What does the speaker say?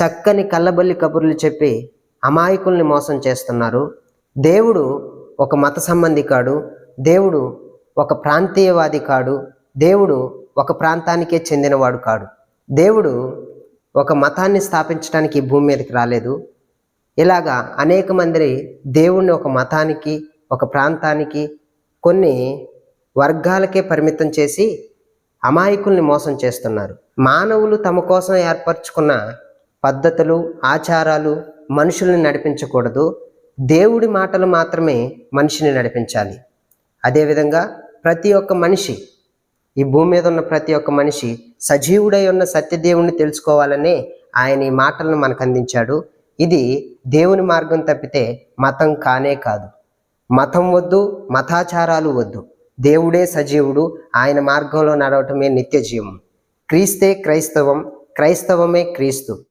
చక్కని కళ్ళబొల్లి కబుర్లు చెప్పి అమాయకుల్ని మోసం చేస్తున్నారు. దేవుడు ఒక మత సంబంధి కాడు, దేవుడు ఒక ప్రాంతీయవాది కాడు, దేవుడు ఒక ప్రాంతానికే చెందినవాడు కాడు. దేవుడు ఒక మతాన్ని స్థాపించడానికి ఈ భూమి మీదకి రాలేదు. ఇలాగా అనేక మంది దేవుణ్ణి ఒక మతానికి, ఒక ప్రాంతానికి, కొన్ని వర్గాలకే పరిమితం చేసి అమాయకుల్ని మోసం చేస్తున్నారు. మానవులు తమ కోసం ఏర్పరచుకున్న పద్ధతులు, ఆచారాలు మనుషుల్ని నడిపించకూడదు. దేవుడి మాటలు మాత్రమే మనిషిని నడిపించాలి. అదేవిధంగా ప్రతి ఒక్క మనిషి, ఈ భూమి మీద ఉన్న ప్రతి ఒక్క మనిషి సజీవుడై ఉన్న సత్యదేవుణ్ణి తెలుసుకోవాలనే ఆయన ఈ మాటలను మనకు అందించాడు. ఇది దేవుని మార్గం తప్పితే మతం కానే కాదు. మతం వద్దు, మతాచారాలు వద్దు. దేవుడే సజీవుడు, ఆయన మార్గంలో నడవటమే నిత్య జీవం. క్రీస్తే క్రైస్తవం, క్రైస్తవమే క్రీస్తు.